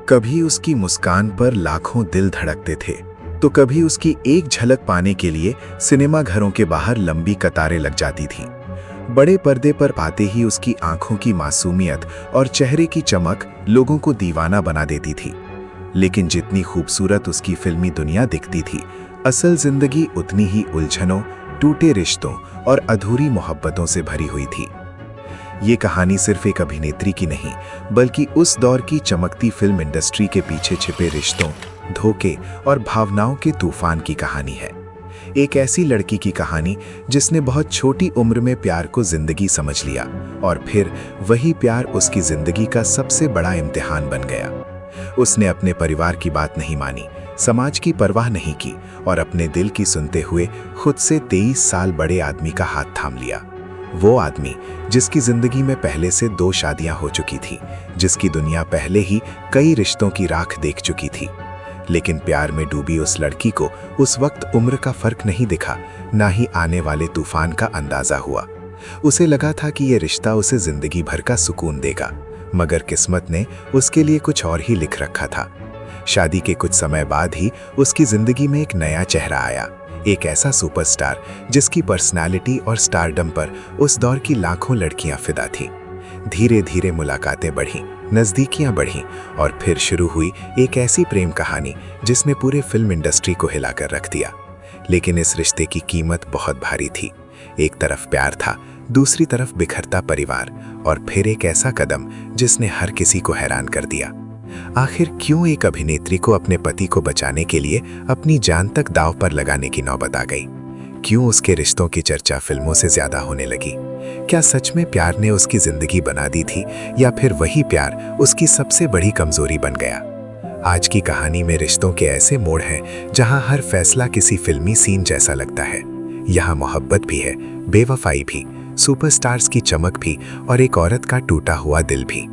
कभी उसकी मुस्कान पर लाखों दिल धड़कते थे, तो कभी उसकी एक झलक पाने के लिए सिनेमा घरों के बाहर लंबी कतारें लग जाती थीं। बड़े पर्दे पर पाते ही उसकी आंखों की मासूमियत और चेहरे की चमक लोगों को दीवाना बना देती थी। लेकिन जितनी खूबसूरत उसकी फिल्मी दुनिया दिखती थी, असल जिंदगी उतनी ही उलझनों, टूटे रिश्तों और अधूरी मोहब्बतों से भरी हुई थी। ये कहानी सिर्फ एक अभिनेत्री की नहीं, बल्कि उस दौर की चमकती फिल्म इंडस्ट्री के पीछे छिपे रिश्तों, धोखे और भावनाओं के तूफान की कहानी है। एक ऐसी लड़की की कहानी जिसने बहुत छोटी उम्र में प्यार को जिंदगी समझ लिया और फिर वही प्यार उसकी जिंदगी का सबसे बड़ा इम्तिहान बन गया। उसने अपने परिवार की बात नहीं मानी, समाज की परवाह नहीं की और अपने दिल की सुनते हुए खुद से 23 साल बड़े आदमी का हाथ थाम लिया। वो आदमी जिसकी जिंदगी में पहले से 2 शादियां हो चुकी थी, जिसकी दुनिया पहले ही कई रिश्तों की राख देख चुकी थी। लेकिन प्यार में डूबी उस लड़की को उस वक्त उम्र का फर्क नहीं दिखा, ना ही आने वाले तूफान का अंदाजा हुआ। उसे लगा था कि यह रिश्ता उसे जिंदगी भर का सुकून देगा, मगर किस्मत ने उसके लिए कुछ और ही लिख रखा था। शादी के कुछ समय बाद ही उसकी जिंदगी में एक नया चेहरा आया, एक ऐसा सुपरस्टार जिसकी पर्सनालिटी और स्टारडम पर उस दौर की लाखों लड़कियां फिदा थीं। धीरे धीरे मुलाकातें बढ़ीं, नज़दीकियां बढ़ीं और फिर शुरू हुई एक ऐसी प्रेम कहानी जिसने पूरे फिल्म इंडस्ट्री को हिलाकर रख दिया। लेकिन इस रिश्ते की कीमत बहुत भारी थी। एक तरफ प्यार था, दूसरी तरफ बिखरता परिवार और फिर एक ऐसा कदम जिसने हर किसी को हैरान कर दिया। आखिर क्यों एक अभिनेत्री को अपने पति को बचाने के लिए अपनी जान तक दांव पर लगाने की नौबत आ गई? क्यों उसके रिश्तों की चर्चा फिल्मों से ज्यादा होने लगी? क्या सच में प्यार ने उसकी जिंदगी बना दी थी या फिर वही प्यार उसकी सबसे बड़ी कमजोरी बन गया? आज की कहानी में रिश्तों के ऐसे मोड़ हैं जहां हर फैसला किसी फिल्मी सीन जैसा लगता है। यहाँ मोहब्बत भी है, बेवफाई भी, सुपरस्टार्स की चमक भी और एक औरत का टूटा हुआ दिल भी।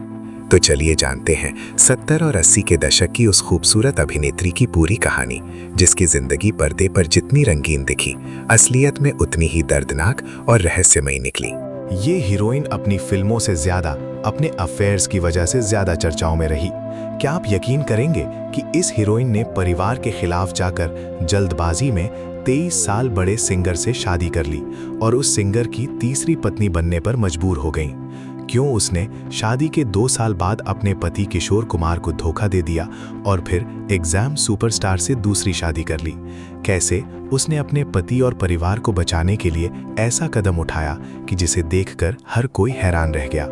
तो चलिए जानते हैं 70 और 80 के दशक की उस खूबसूरत अभिनेत्री की पूरी कहानी, जिसकी जिंदगी पर्दे पर जितनी रंगीन दिखी, असलियत में उतनी ही दर्दनाक और रहस्यमयी निकली। ये हीरोइन अपनी फिल्मों से ज्यादा अपने अफेयर्स की वजह से ज्यादा चर्चाओं में रही। क्या आप यकीन करेंगे कि इस हीरोइन ने परिवार के खिलाफ जाकर जल्दबाजी में 23 साल बड़े सिंगर से शादी कर ली और उस सिंगर की तीसरी पत्नी बनने पर मजबूर हो गई? क्यों उसने शादी के 2 साल बाद अपने पति किशोर कुमार को धोखा दे दिया और फिर एग्जाम सुपरस्टार से दूसरी शादी कर ली? कैसे उसने अपने पति और परिवार को बचाने के लिए ऐसा कदम उठाया कि जिसे देखकर हर कोई हैरान रह गया?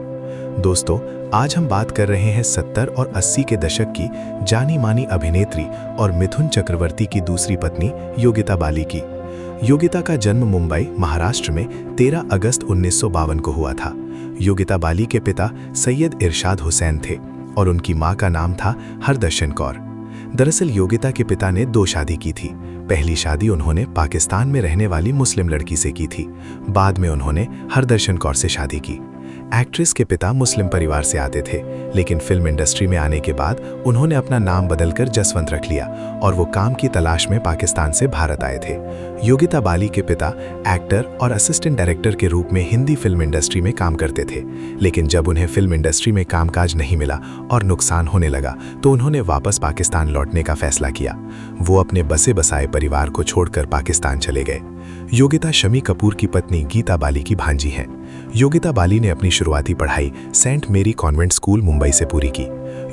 दोस्तों, आज हम बात कर रहे हैं 70 और 80 के दशक की जानी मानी अभिनेत्री और मिथुन चक्रवर्ती की दूसरी पत्नी योगिता बाली की। योगिता का जन्म मुंबई, महाराष्ट्र में 13 अगस्त 1952 को हुआ था। योगिता बाली के पिता सैयद इरशाद हुसैन थे और उनकी मां का नाम था हरदर्शन कौर। दरअसल योगिता के पिता ने 2 शादी की थी। पहली शादी उन्होंने पाकिस्तान में रहने वाली मुस्लिम लड़की से की थी। बाद में उन्होंने हरदर्शन कौर से शादी की। एक्ट्रेस के पिता मुस्लिम परिवार से आते थे, लेकिन फिल्म इंडस्ट्री में आने के बाद उन्होंने अपना नाम बदलकर जसवंत रख लिया और वो काम की तलाश में पाकिस्तान से भारत आए थे। योगिता बाली के पिता एक्टर और असिस्टेंट डायरेक्टर के रूप में हिंदी फिल्म इंडस्ट्री में काम करते थे, लेकिन जब उन्हें फिल्म इंडस्ट्री में कामकाज नहीं मिला और नुकसान होने लगा तो उन्होंने वापस पाकिस्तान लौटने का फैसला किया। वो अपने बसे बसाए परिवार को छोड़कर पाकिस्तान चले गए। योगिता शमी कपूर की पत्नी गीता बाली की भांजी हैं। योगिता बाली ने अपनी शुरुआती पढ़ाई सेंट मेरी कॉन्वेंट स्कूल मुंबई से पूरी की।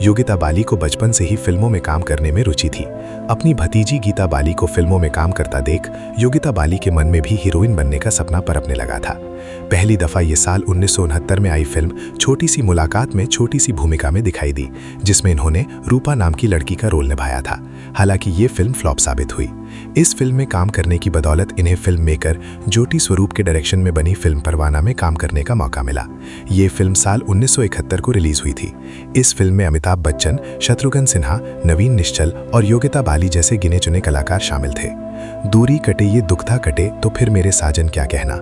योगिता बाली को बचपन से ही फिल्मों में काम करने में रुचि थी। अपनी भतीजी गीता बाली को फिल्मों में काम करता देख योगिता बाली के मन में भी हीरोइन बनने का सपना पनपने लगा था। पहली दफा ये साल 1969 में आई फिल्म छोटी सी मुलाकात में छोटी सी भूमिका में दिखाई दी, जिसमें इन्होंने रूपा नाम की लड़की का रोल निभाया था। हालांकि ये फिल्म फ्लॉप साबित हुई। इस फिल्म में काम करने की बदौलत इन्हें फिल्म मेकर ज्योति स्वरूप के डायरेक्शन में बनी फिल्म परवाना में काम करने का मौका मिला। ये फिल्म साल 1971 को रिलीज हुई थी। इस फिल्म में अमिताभ बच्चन, शत्रुघ्न सिन्हा, नवीन निश्चल और योगिता बाली जैसे गिने चुने कलाकार शामिल थे। दूरी कटे ये दुखता कटे तो फिर मेरे साजन क्या कहना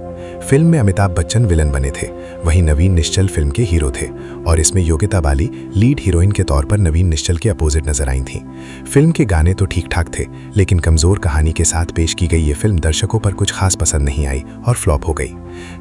फिल्म में अमिताभ बच्चन विलन बने थे, वहीं नवीन निश्चल फिल्म के हीरो थे और इसमें योगिता बाली लीड हीरोइन के तौर पर नवीन निश्चल के अपोजिट नजर आई थीं। फिल्म के गाने तो ठीक ठाक थे, लेकिन कमजोर कहानी के साथ पेश की गई ये फिल्म दर्शकों पर कुछ खास पसंद नहीं आई और फ्लॉप हो गई।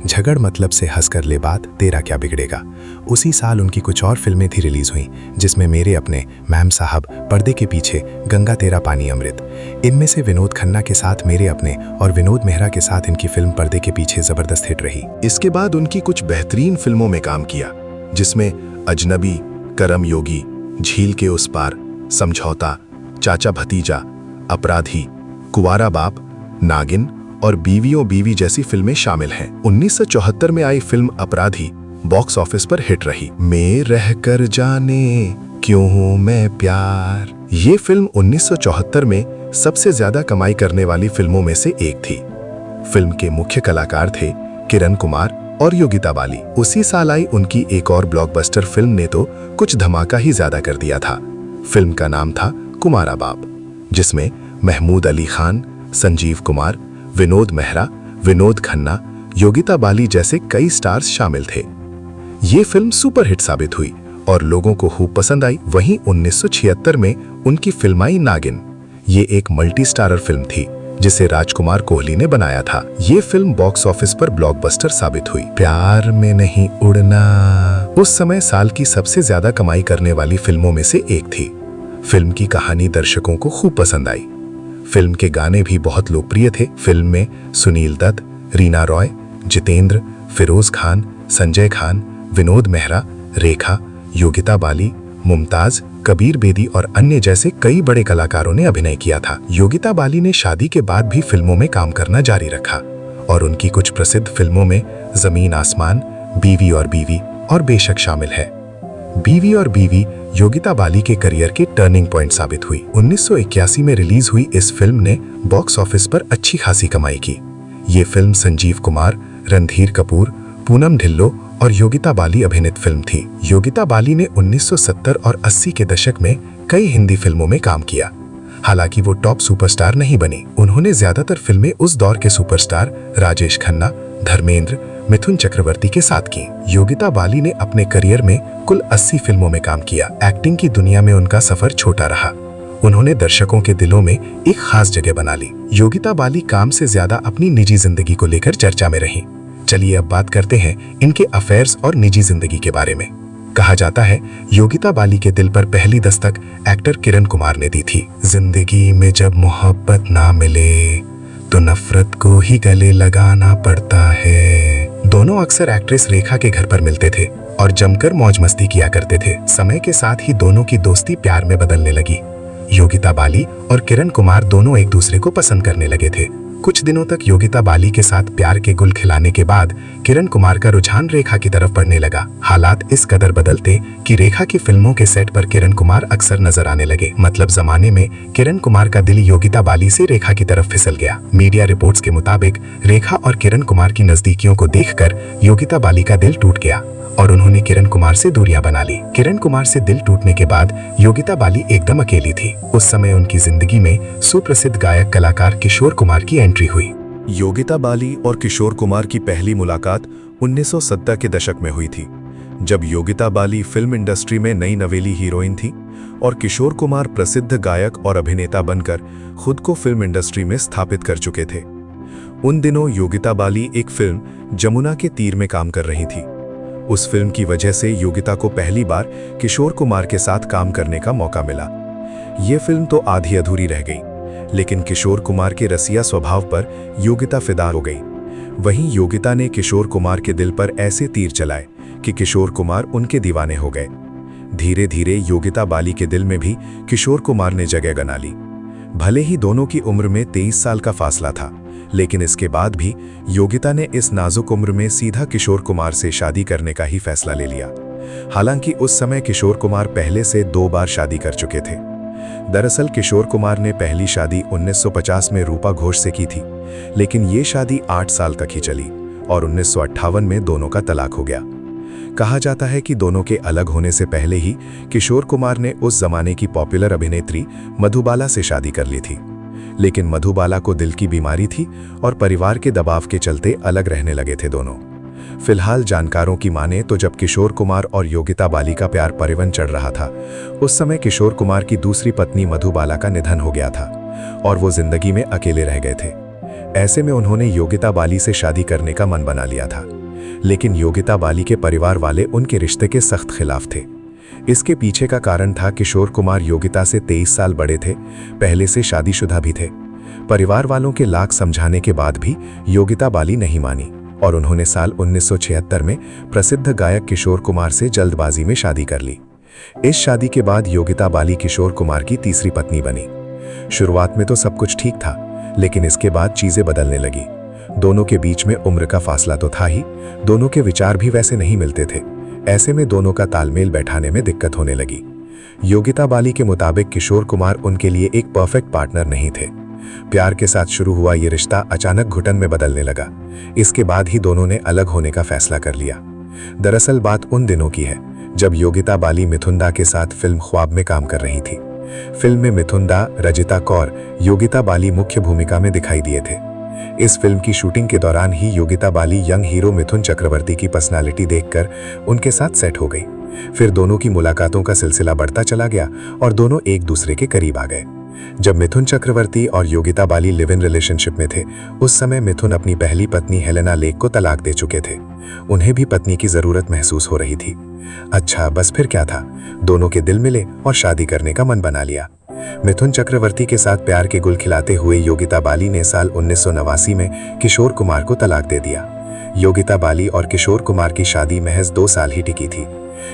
झगड़ मतलब से हंस कर ले बात, तेरा क्या बिगड़ेगा। उसी साल उनकी कुछ और फिल्में थी रिलीज हुई, जिसमें मेरे अपने, मैम साहब, पर्दे के पीछे, गंगा तेरा पानी अमृत। इनमें से विनोद खन्ना के साथ मेरे अपने और विनोद मेहरा के साथ इनकी फिल्म पर्दे के पीछे जबरदस्त हिट रही। इसके बाद उनकी कुछ बेहतरीन फिल्मों में काम किया, जिसमें अजनबी, करम योगी, झील के उस पार, समझौता, चाचा भतीजा, अपराधी, कुंवारा बाप, नागिन और बीवियों बीवी जैसी फिल्में शामिल हैं। 1974 में आई फिल्म अपराधी बॉक्स ऑफिस पर हिट रही। मैं रह कर जाने क्यों हूं मैं प्यार, ये फिल्म 1974 में सबसे ज्यादा कमाई करने वाली फिल्मों में से एक थी। फिल्म के मुख्य कलाकार थे किरण कुमार और योगिता बाली। उसी साल आई उनकी एक और ब्लॉकबस्टर फिल्म ने तो कुछ धमाका ही ज्यादा कर दिया था। फिल्म का नाम था कुंवारा बाप, जिसमें महमूद अली खान, संजीव कुमार, विनोद मेहरा, विनोद खन्ना, योगिता बाली जैसे कई स्टार्स शामिल थे। ये फिल्म सुपरहिट साबित हुई और लोगों को खूब पसंद आई। वहीं 1976 में उनकी फिल्म आई नागिन। ये एक मल्टी स्टारर फिल्म थी जिसे राजकुमार कोहली ने बनाया था। ये फिल्म बॉक्स ऑफिस पर ब्लॉकबस्टर साबित हुई। प्यार में नहीं उड़ना उस समय साल की सबसे ज्यादा कमाई करने वाली फिल्मों में से एक थी। फिल्म की कहानी दर्शकों को खूब पसंद आई। फिल्म के गाने भी बहुत लोकप्रिय थे। फिल्म में सुनील दत्त, रीना रॉय, जितेंद्र, फिरोज खान, संजय खान, विनोद मेहरा, रेखा, योगिता बाली, मुमताज, कबीर बेदी और अन्य जैसे कई बड़े कलाकारों ने अभिनय किया था। योगिता बाली ने शादी के बाद भी फिल्मों में काम करना जारी रखा और उनकी कुछ प्रसिद्ध फिल्मों में जमीन आसमान, बीवी और बेशक शामिल है। बीवी और बीवी योगिता बाली के करियर के टर्निंग पॉइंट साबित हुई। 1981 में रिलीज हुई इस फिल्म ने बॉक्स ऑफिस पर अच्छी खासी कमाई की। ये फिल्म संजीव कुमार, रणधीर कपूर, पूनम ढिल्लो और योगिता बाली अभिनीत फिल्म थी। योगिता बाली ने 1970 और 80 के दशक में कई हिंदी फिल्मों में काम किया। हालांकि वो टॉप सुपरस्टार नहीं बनी। उन्होंने ज्यादातर फिल्में उस दौर के सुपरस्टार राजेश खन्ना, धर्मेंद्र, मिथुन चक्रवर्ती के साथ की। योगिता बाली ने अपने करियर में कुल 80 फिल्मों में काम किया। एक्टिंग की दुनिया में उनका सफर छोटा रहा। उन्होंने दर्शकों के दिलों में एक खास जगह बना ली। योगिता बाली काम से ज्यादा अपनी निजी जिंदगी को लेकर चर्चा में रही। चलिए अब बात करते हैं इनके अफेयर्स और निजी जिंदगी के बारे में। कहा जाता है योगिता बाली के दिल पर पहली दस्तक एक्टर किरण कुमार ने दी थी। जिंदगी में जब मोहब्बत ना मिले तो नफरत को ही गले लगाना पड़ता है। दोनों अक्सर एक्ट्रेस रेखा के घर पर मिलते थे और जमकर मौज मस्ती किया करते थे। समय के साथ ही दोनों की दोस्ती प्यार में बदलने लगी। योगिता बाली और किरण कुमार दोनों एक दूसरे को पसंद करने लगे थे। कुछ दिनों तक योगिता बाली के साथ प्यार के गुल खिलाने के बाद किरण कुमार का रुझान रेखा की तरफ बढ़ने लगा। हालात इस कदर बदलते कि रेखा की फिल्मों के सेट पर किरण कुमार अक्सर नजर आने लगे। मतलब जमाने में किरण कुमार का दिल योगिता बाली से रेखा की तरफ फिसल गया। मीडिया रिपोर्ट्स के मुताबिक रेखा और किरण कुमार की नजदीकियों को देखकर योगिता बाली का दिल टूट गया और उन्होंने किरण कुमार से दूरियां बना ली। किरण कुमार से दिल टूटने के बाद योगिता बाली एकदम अकेली थी। उस समय उनकी जिंदगी में सुप्रसिद्ध गायक कलाकार किशोर कुमार की एंट्री हुई। योगिता बाली और किशोर कुमार की पहली मुलाकात 1970 के दशक में हुई थी, जब योगिता बाली फिल्म इंडस्ट्री में नई नवेली हीरोइन थी और किशोर कुमार प्रसिद्ध गायक और अभिनेता बनकर खुद को फिल्म इंडस्ट्री में स्थापित कर चुके थे। उन दिनों योगिता बाली एक फिल्म जमुना के तीर में काम कर रही थी। उस फिल्म की वजह से योगिता को पहली बार किशोर कुमार के साथ काम करने का मौका मिला। ये फिल्म तो आधी अधूरी रह गई, लेकिन किशोर कुमार के रसिया स्वभाव पर योगिता फिदा हो गई। वहीं योगिता ने किशोर कुमार के दिल पर ऐसे तीर चलाए कि किशोर कुमार उनके दीवाने हो गए। धीरे धीरे योगिता बाली के दिल में भी किशोर कुमार ने जगह बना ली। भले ही दोनों की उम्र में 23 साल का फासला था, लेकिन इसके बाद भी योगिता ने इस नाजुक उम्र में सीधा किशोर कुमार से शादी करने का ही फैसला ले लिया। हालांकि उस समय किशोर कुमार पहले से 2 बार शादी कर चुके थे। दरअसल किशोर कुमार ने पहली शादी 1950 में रूपा घोष से की थी, लेकिन ये शादी 8 साल तक ही चली और 1958 में दोनों का तलाक हो गया। कहा जाता है कि दोनों के अलग होने से पहले ही किशोर कुमार ने उस जमाने की पॉपुलर अभिनेत्री मधुबाला से शादी कर ली थी। लेकिन मधुबाला को दिल की बीमारी थी और परिवार के दबाव के चलते अलग रहने लगे थे दोनों। फिलहाल जानकारों की माने तो जब किशोर कुमार और योगिता बाली का प्यार परिवन चढ़ रहा था, उस समय किशोर कुमार की दूसरी पत्नी मधुबाला का निधन हो गया था और वो जिंदगी में अकेले रह गए थे। ऐसे में उन्होंने योगिता बाली से शादी करने का मन बना लिया था, लेकिन योगिता बाली के परिवार वाले उनके रिश्ते के सख्त खिलाफ थे। इसके पीछे का कारण था किशोर कुमार योगिता से 23 साल बड़े थे, पहले से शादीशुदा भी थे। परिवार वालों के लाख समझाने के बाद भी योगिता बाली नहीं मानी और उन्होंने साल 1976 में प्रसिद्ध गायक किशोर कुमार से जल्दबाजी में शादी कर ली। इस शादी के बाद योगिता बाली किशोर कुमार की तीसरी पत्नी बनी। शुरुआत में तो सब कुछ ठीक था, लेकिन इसके बाद चीजें बदलने लगी। दोनों के बीच में उम्र का फासला तो था ही, दोनों के विचार भी वैसे नहीं मिलते थे। ऐसे में दोनों का तालमेल बैठाने में दिक्कत होने लगी। योगिता बाली के मुताबिक किशोर कुमार उनके लिए एक परफेक्ट पार्टनर नहीं थे। प्यार के साथ शुरू हुआ ये रिश्ता अचानक घुटन में बदलने लगा। इसके बाद ही दोनों ने अलग होने का फैसला कर लिया। दरअसल बात उन दिनों की है जब योगिता बाली मिथुन दा के साथ फिल्म ख्वाब में काम कर रही थी। फिल्म में मिथुन दा, रजिता कौर, योगिता बाली मुख्य भूमिका में दिखाई दिए थे। इस फिल्म की शूटिंग के दौरान ही योगिता बाली यंग हीरो मिथुन चक्रवर्ती की पर्सनालिटी देखकर उनके साथ सेट हो गई। फिर दोनों की मुलाकातों का सिलसिला बढ़ता चला गया और दोनों एक दूसरे के करीब आ गए। जब मिथुन चक्रवर्ती और योगिता बाली लिव इन रिलेशनशिप में थे, उस समय मिथुन अपनी पहली पत्नी हेलेना लेक को तलाक दे चुके थे। उन्हें भी पत्नी की जरूरत महसूस हो रही थी। अच्छा, बस फिर क्या था, दोनों के दिल मिले और शादी करने का मन बना लिया। मिथुन चक्रवर्ती के साथ प्यार के गुल खिलाते हुए योगिता बाली ने साल 1989 में किशोर कुमार को तलाक दे दिया। योगिता बाली और किशोर कुमार की शादी महज 2 साल ही टिकी थी।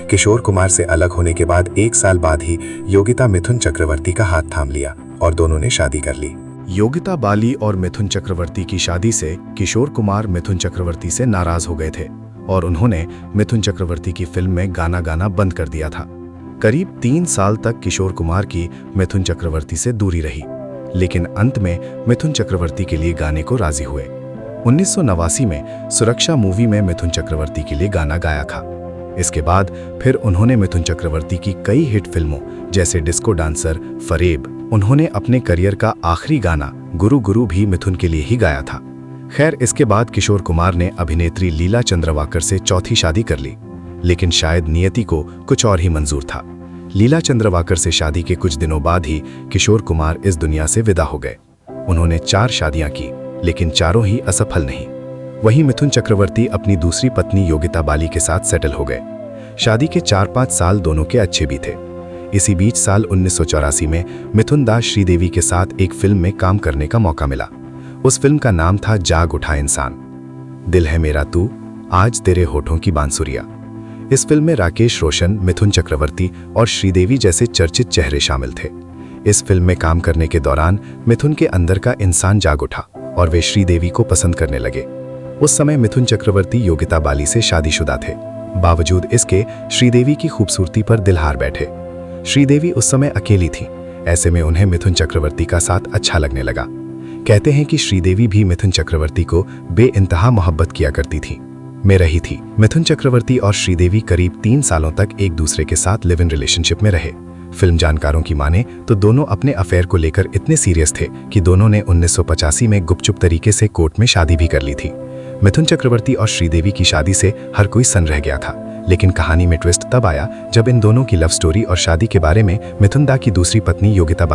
किशोर कुमार से अलग होने के बाद 1 साल बाद ही योगिता मिथुन चक्रवर्ती का हाथ थाम लिया और दोनों ने शादी कर ली। योगिता बाली और मिथुन चक्रवर्ती की शादी से किशोर कुमार मिथुन चक्रवर्ती से नाराज हो गए थे और उन्होंने मिथुन चक्रवर्ती की फिल्म में गाना गाना बंद कर दिया था। करीब 3 साल तक किशोर कुमार की मिथुन चक्रवर्ती से दूरी रही, लेकिन अंत में मिथुन चक्रवर्ती के लिए गाने को राजी हुए। 1989 में सुरक्षा मूवी में मिथुन चक्रवर्ती के लिए गाना गाया था। इसके बाद फिर उन्होंने मिथुन चक्रवर्ती की कई हिट फिल्मों जैसे डिस्को डांसर, फरेब, उन्होंने अपने करियर का आखिरी गाना गुरु गुरु भी मिथुन के लिए ही गाया था। खैर, इसके बाद किशोर कुमार ने अभिनेत्री लीला चंद्रवाकर से चौथी शादी कर ली, लेकिन शायद नियति को कुछ और ही मंजूर था। लीला चंद्रवाकर से शादी के कुछ दिनों बाद ही किशोर कुमार इस दुनिया से विदा हो गए। उन्होंने 4 शादियां की, लेकिन चारों ही असफल नहीं। वहीं मिथुन चक्रवर्ती अपनी दूसरी पत्नी योगिता बाली के साथ सेटल हो गए। शादी के 4-5 साल दोनों के अच्छे भी थे। इसी बीच साल 1984 में मिथुन दास श्रीदेवी के साथ एक फिल्म में काम करने का मौका मिला। उस फिल्म का नाम था जाग उठा इंसान। दिल है मेरा तू, आज तेरे होठों की बांसुरिया। इस फिल्म में राकेश रोशन, मिथुन चक्रवर्ती और श्रीदेवी जैसे चर्चित चेहरे शामिल थे। इस फिल्म में काम करने के दौरान मिथुन के अंदर का इंसान जाग उठा और वे श्रीदेवी को पसंद करने लगे। उस समय मिथुन चक्रवर्ती योगिता बाली से शादीशुदा थे। बावजूद इसके श्रीदेवी की खूबसूरती पर दिल हार बैठे। श्रीदेवी उस समय अकेली थी। ऐसे में उन्हें मिथुन चक्रवर्ती का साथ अच्छा लगने लगा। कहते हैं कि श्रीदेवी भी मिथुन चक्रवर्ती को बेइंतहा मोहब्बत किया करती थी, में रही थी। मिथुन चक्रवर्ती और श्रीदेवी करीब 3 सालों तक एक दूसरे के साथ लिव इन रिलेशनशिप में रहे। फिल्म जानकारों की माने तो दोनों अपने अफेयर को लेकर इतने सीरियस थे कि दोनों ने 1985 में गुपचुप तरीके से कोर्ट में शादी भी कर ली थी। मिथुन चक्रवर्ती और श्रीदेवी की शादी से हर कोई सन रह गया था, लेकिन कहानी में ट्विस्ट तब आया जब इन दोनों की लव स्टोरी और शादी के बारे में मिथुन दा की दूसरी पत्नी योगिता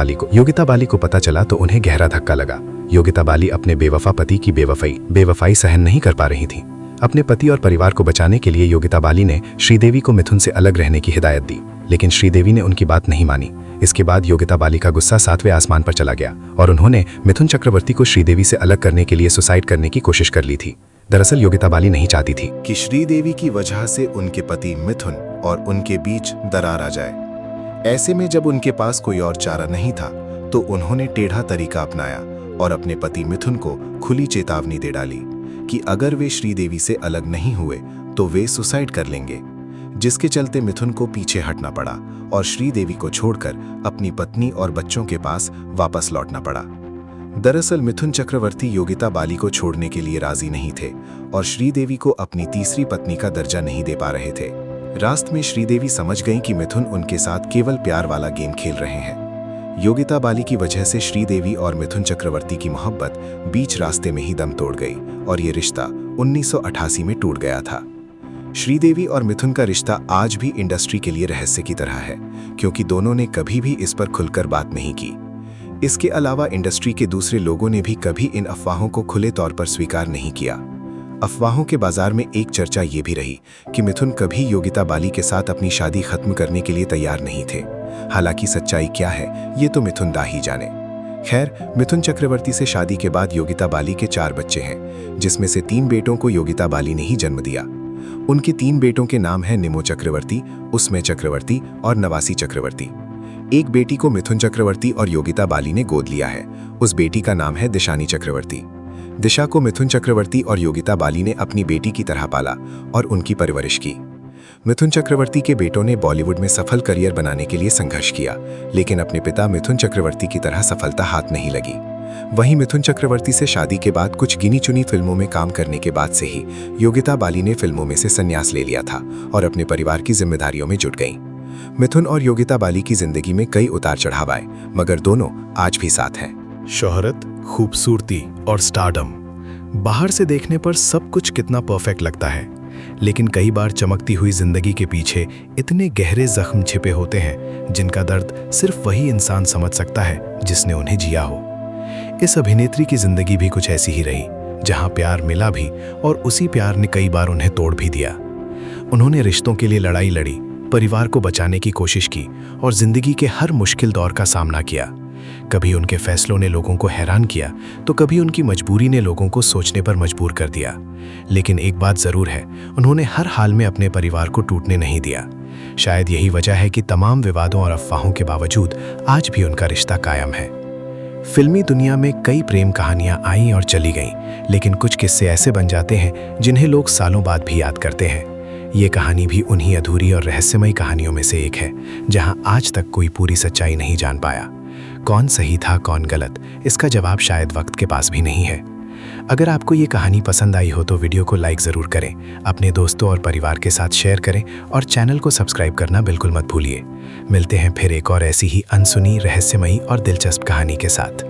बाली को पता चला तो उन्हें गहरा धक्का लगा। योगिता बाली अपने बेवफा पति की बेवफाई सहन नहीं कर पा रही थी। अपने पति और परिवार को बचाने के लिए योगिता बाली ने श्रीदेवी को मिथुन से अलग रहने की हिदायत दी, लेकिन श्रीदेवी ने उनकी बात नहीं मानी। इसके बाद योगिता बाली का गुस्सा 7वें आसमान पर चला गया और उन्होंने मिथुन चक्रवर्ती को श्रीदेवी से अलग करने के लिए सुसाइड करने की कोशिश कर ली थी। दरअसल योगिता बाली नहीं चाहती थी कि श्रीदेवी की वजह से उनके पति मिथुन और उनके बीच दरार आ जाए। ऐसे में जब उनके पास कोई और चारा नहीं था तो उन्होंने टेढ़ा तरीका अपनाया और अपने पति मिथुन को खुली चेतावनी दे डाली कि अगर वे श्रीदेवी से अलग नहीं हुए तो वे सुसाइड कर लेंगे, जिसके चलते मिथुन को पीछे हटना पड़ा और श्रीदेवी को छोड़कर अपनी पत्नी और बच्चों के पास वापस लौटना पड़ा। दरअसल मिथुन चक्रवर्ती योगिता बाली को छोड़ने के लिए राजी नहीं थे और श्रीदेवी को अपनी तीसरी पत्नी का दर्जा नहीं दे पा रहे थे। रास्त में श्रीदेवी समझ गईं कि मिथुन उनके साथ केवल प्यार वाला गेम खेल रहे हैं। योगिता बाली की वजह से श्रीदेवी और मिथुन चक्रवर्ती की मोहब्बत बीच रास्ते में ही दम तोड़ गई और ये रिश्ता 1988 में टूट गया था। श्रीदेवी और मिथुन का रिश्ता आज भी इंडस्ट्री के लिए रहस्य की तरह है, क्योंकि दोनों ने कभी भी इस पर खुलकर बात नहीं की। इसके अलावा इंडस्ट्री के दूसरे लोगों ने भी कभी इन अफवाहों को खुले तौर पर स्वीकार नहीं किया। अफवाहों के बाजार में एक चर्चा ये भी रही कि मिथुन कभी योगिता बाली के साथ अपनी शादी खत्म करने के लिए तैयार नहीं थे। हालांकि सच्चाई क्या है ये तो मिथुन दा ही जाने। खैर, मिथुन चक्रवर्ती से शादी के बाद योगिता बाली के 4 बच्चे हैं, जिसमें से 3 बेटों को योगिता बाली ने ही जन्म दिया। उनके 3 बेटों के नाम हैं निमो चक्रवर्ती, उसमें चक्रवर्ती और नवासी चक्रवर्ती। एक बेटी को मिथुन चक्रवर्ती और योगिता बाली ने गोद लिया है। उस बेटी का नाम है दिशानी चक्रवर्ती। दिशा को मिथुन चक्रवर्ती और योगिता बाली ने अपनी बेटी की तरह पाला और उनकी परवरिश की। मिथुन चक्रवर्ती के बेटों ने बॉलीवुड में सफल करियर बनाने के लिए संघर्ष किया, लेकिन अपने पिता मिथुन चक्रवर्ती की तरह सफलता हाथ नहीं लगी। वहीं मिथुन चक्रवर्ती से शादी के बाद कुछ गिनी चुनी फिल्मों में काम करने के बाद से ही योगिता बाली ने फिल्मों में से संन्यास ले लिया था और अपने परिवार की जिम्मेदारियों में जुट गईं। मिथुन और योगिता बाली की जिंदगी में कई उतार चढ़ाव आए, मगर दोनों आज भी साथ हैं। शोहरत, खूबसूरती और स्टारडम, बाहर से देखने पर सब कुछ कितना परफेक्ट लगता है, लेकिन कई बार चमकती हुई जिंदगी के पीछे इतने गहरे जख्म छिपे होते हैं जिनका दर्द सिर्फ वही इंसान समझ सकता है जिसने उन्हें जिया हो। इस अभिनेत्री की जिंदगी भी कुछ ऐसी ही रही, जहां प्यार मिला भी और उसी प्यार ने कई बार उन्हें तोड़ भी दिया। उन्होंने रिश्तों के लिए लड़ाई लड़ी, परिवार को बचाने की कोशिश की और जिंदगी के हर मुश्किल दौर का सामना किया। कभी उनके फैसलों ने लोगों को हैरान किया तो कभी उनकी मजबूरी ने लोगों को सोचने पर मजबूर कर दिया। लेकिन एक बात जरूर है, उन्होंने हर हाल में अपने परिवार को टूटने नहीं दिया। शायद यही वजह है कि तमाम विवादों और अफवाहों के बावजूद आज भी उनका रिश्ता कायम है। फिल्मी दुनिया में कई प्रेम कहानियां आईं और चली गईं, लेकिन कुछ किस्से ऐसे बन जाते हैं जिन्हें लोग सालों बाद भी याद करते हैं। ये कहानी भी उन्हीं अधूरी और रहस्यमयी कहानियों में से एक है, जहां आज तक कोई पूरी सच्चाई नहीं जान पाया। कौन सही था, कौन गलत, इसका जवाब शायद वक्त के पास भी नहीं है। अगर आपको ये कहानी पसंद आई हो तो वीडियो को लाइक ज़रूर करें, अपने दोस्तों और परिवार के साथ शेयर करें और चैनल को सब्सक्राइब करना बिल्कुल मत भूलिए। मिलते हैं फिर एक और ऐसी ही अनसुनी, रहस्यमयी और दिलचस्प कहानी के साथ।